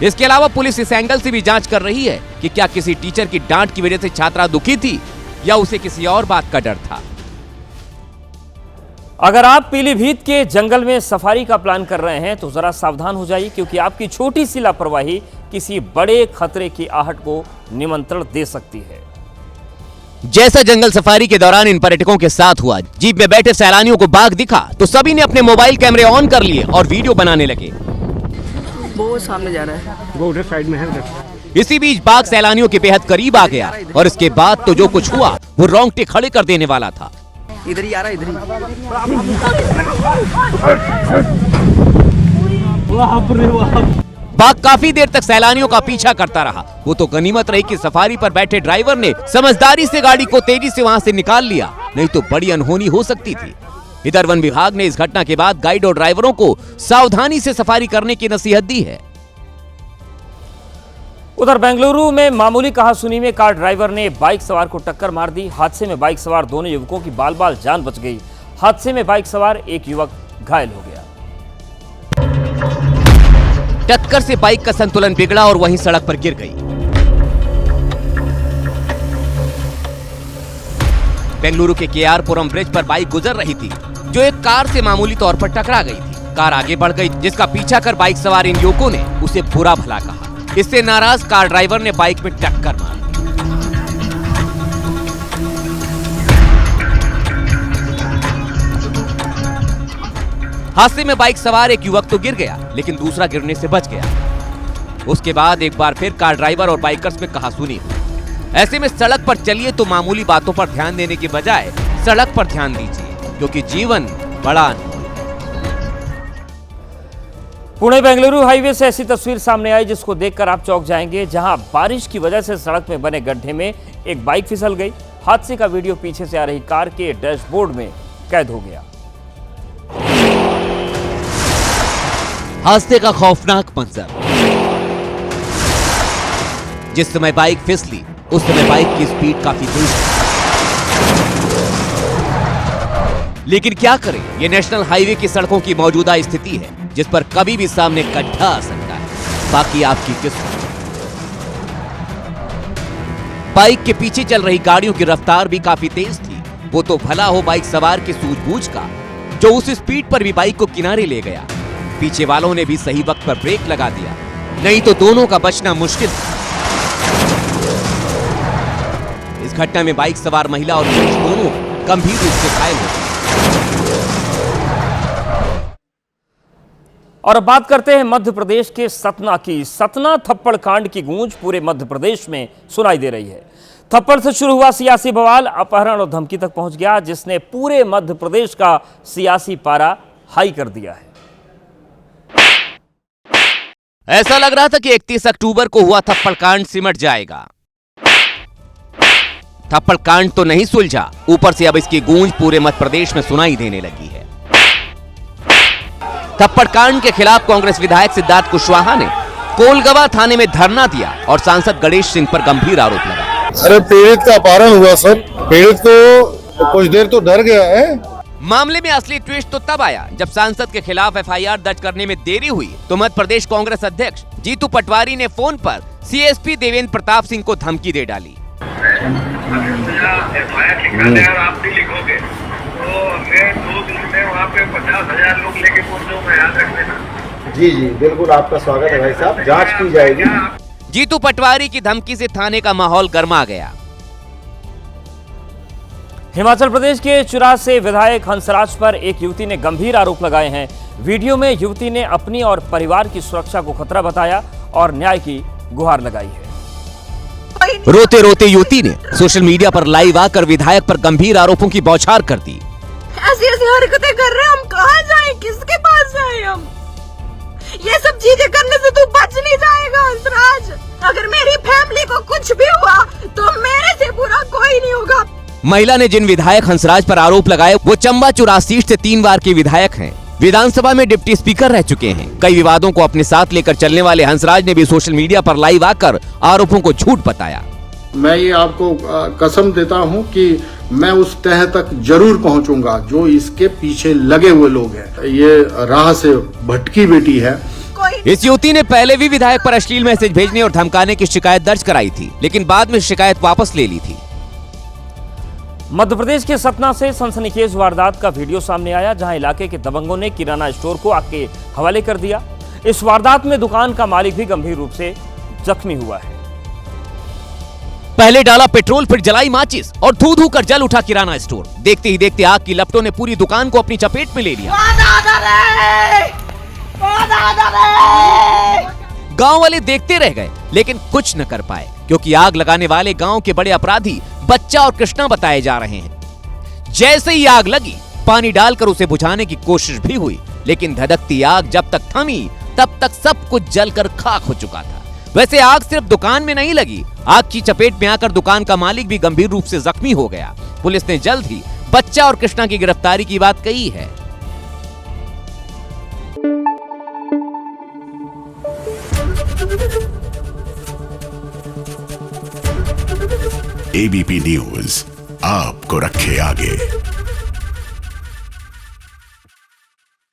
इसके अलावा पुलिस इस एंगल से भी जांच कर रही है कि क्या किसी टीचर की डांट की वजह से छात्रा दुखी थी या उसे किसी और बात का डर था। अगर आप पीलीभीत के जंगल में सफारी का प्लान कर रहे हैं तो जरा सावधान हो जाइए, क्योंकि आपकी छोटी सी लापरवाही किसी बड़े खतरे की आहट को निमंत्रण दे सकती है। जैसा जंगल सफारी के दौरान इन पर्यटकों के साथ हुआ, जीप में बैठे सैलानियों को बाघ दिखा तो सभी ने अपने मोबाइल कैमरे ऑन कर लिए और वीडियो बनाने लगे। वो सामने जा रहा है, वो उधर साइड में है। इसी बीच बाघ सैलानियों के बेहद करीब आ गया और इसके बाद तो जो कुछ हुआ वो रोंगटे खड़े कर देने वाला था। इधर ही आ रहा है, इधर ही। बाघ काफी देर तक सैलानियों का पीछा करता रहा। वो तो गनीमत रही कि सफारी पर बैठे ड्राइवर ने समझदारी से गाड़ी को तेजी से वहां से निकाल लिया, नहीं तो बड़ी अनहोनी हो सकती थी। इधर वन विभाग ने इस घटना के बाद गाइड और ड्राइवरों को सावधानी से सफारी करने की नसीहत दी है। उधर बेंगलुरु में मामूली कहासुनी में कार ड्राइवर ने बाइक सवार को टक्कर मार दी। हादसे में बाइक सवार दोनों युवकों की बाल बाल जान बच गई। हादसे में बाइक सवार एक युवक घायल हो गया। टक्कर से बाइक का संतुलन बिगड़ा और वहीं सड़क पर गिर गई। बेंगलुरु के केआरपुरम ब्रिज पर बाइक गुजर रही थी जो एक कार से मामूली तौर पर टकरा गई थी। कार आगे बढ़ गई, जिसका पीछा कर बाइक सवार इन युवकों ने उसे बुरा भला कहा। इससे नाराज कार ड्राइवर ने बाइक में टक्कर मारी। हादसे में बाइक सवार एक युवक तो गिर गया, लेकिन दूसरा गिरने से बच गया। उसके बाद एक बार फिर कार ड्राइवर और बाइकर्स में कहासुनी हुई। ऐसे में सड़क पर चलिए तो मामूली बातों पर ध्यान देने के बजाय सड़क पर ध्यान दीजिए, क्योंकि जीवन बड़ा। पुणे बेंगलुरु हाईवे से ऐसी तस्वीर सामने आई जिसको देखकर आप चौंक जाएंगे, जहां बारिश की वजह से सड़क में बने गड्ढे में एक बाइक फिसल गई। हादसे का वीडियो पीछे से आ रही कार के डैशबोर्ड में कैद हो गया। हादसे का खौफनाक मंजर। जिस समय बाइक फिसली उस समय बाइक की स्पीड काफी तेज थी। लेकिन क्या करें, यह नेशनल हाईवे की सड़कों की मौजूदा स्थिति है, जिस पर कभी भी सामने गड्ढा आ सकता है। बाकी आपकी किस्मत। बाइक के पीछे चल रही गाड़ियों की रफ्तार भी काफी तेज थी। वो तो भला हो बाइक सवार की सूझबूझ का, जो उस स्पीड पर भी बाइक को किनारे ले गया। पीछे वालों ने भी सही वक्त पर ब्रेक लगा दिया, नहीं तो दोनों का बचना मुश्किल था। इस घटना में बाइक सवार महिला और पुरुष दोनों गंभीर रूप से घायल हो गए। और अब बात करते हैं मध्य प्रदेश के सतना की। सतना थप्पड़ कांड की गूंज पूरे मध्य प्रदेश में सुनाई दे रही है। थप्पड़ से शुरू हुआ सियासी बवाल अपहरण और धमकी तक पहुंच गया, जिसने पूरे मध्य प्रदेश का सियासी पारा हाई कर दिया है। ऐसा लग रहा था कि 31 अक्टूबर को हुआ थप्पड़ कांड सिमट जाएगा। थप्पड़ कांड तो नहीं सुलझा, ऊपर से अब इसकी गूंज पूरे मध्य प्रदेश में सुनाई देने लगी है। थप्पड़ कांड के खिलाफ कांग्रेस विधायक सिद्धार्थ कुशवाहा ने कोलगवा थाने में धरना दिया और सांसद गणेश सिंह पर गंभीर आरोप लगाया। अरे पीड़ित का अपहरण हुआ सर, पीड़ित को कुछ देर तो डर गया है। मामले में असली ट्विस्ट तो तब आया जब सांसद के खिलाफ एफआईआर दर्ज करने में देरी हुई तो मध्य प्रदेश कांग्रेस अध्यक्ष जीतू पटवारी ने फोन पर सीएसपी देवेंद्र प्रताप सिंह को धमकी दे डाली। आप नहीं लिखोगे तो मैं 2 दिन में वहाँ पे 50,000 लोग लेके पहुँच जाऊंगा, याद रख लेना। जी जी बिल्कुल, आपका स्वागत है भाई साहब, जांच की जाएगी। जीतू पटवारी की धमकी से थाने का माहौल गर्मा गया। हिमाचल प्रदेश के चुराह से विधायक हंसराज पर एक युवती ने गंभीर आरोप लगाए हैं। वीडियो में युवती ने अपनी और परिवार की सुरक्षा को खतरा बताया और न्याय की गुहार लगाई है। रोते रोते युवती ने सोशल मीडिया पर लाइव आकर विधायक पर गंभीर आरोपों की बौछार कर दी। ऐसी हरकतें कर रहे हैं, हम कहाँ जाएं, किसके पास जाएं हम? ये सब चीजें करने से तू बच नहीं जाएगा हंसराज। अगर मेरी फैमिली को कुछ भी हुआ तो मेरे से बुरा कोई नहीं होगा। महिला ने जिन विधायक हंसराज पर आरोप लगाए वो चंबा 84 सीट से 3 बार के विधायक हैं। विधानसभा में डिप्टी स्पीकर रह चुके हैं। कई विवादों को अपने साथ लेकर चलने वाले हंसराज ने भी सोशल मीडिया पर लाइव आकर आरोपों को झूठ बताया। मैं ये आपको कसम देता हूं कि मैं उस तह तक जरूर पहुंचूंगा जो इसके पीछे लगे हुए लोग हैं। ये राह से भटकी बेटी है। इस युवती ने पहले भी विधायक पर अश्लील मैसेज भेजने और धमकाने की शिकायत दर्ज कराई थी, लेकिन बाद में शिकायत वापस ले ली थी। मध्य प्रदेश के सतना से सनसनीखेज वारदात का वीडियो सामने आया, जहां इलाके के दबंगों ने किराना स्टोर को आग के हवाले कर दिया। इस वारदात में दुकान का मालिक भी गंभीर रूप से जख्मी हुआ है। पहले डाला पेट्रोल, फिर जलाई माचिस और धू धू कर जल उठा किराना स्टोर। देखते ही देखते आग की लपटों ने पूरी दुकान को अपनी चपेट में ले लिया। गांव वाले देखते रह गए, लेकिन कुछ न कर पाए, क्योंकि आग लगाने वाले गांव के बड़े अपराधी बच्चा और कृष्णा बताए जा रहे हैं। जैसे ही आग लगी, पानी डालकर उसे बुझाने की कोशिश भी हुई, लेकिन धधकती आग जब तक थमी तब तक सब कुछ जलकर खाक हो चुका था। वैसे आग सिर्फ दुकान में नहीं लगी, आग की चपेट में आकर दुकान का मालिक भी गंभीर रूप से जख्मी हो गया। पुलिस ने जल्द ही बच्चा और कृष्णा की गिरफ्तारी की बात कही है। एबीपी न्यूज आपको रखे आगे।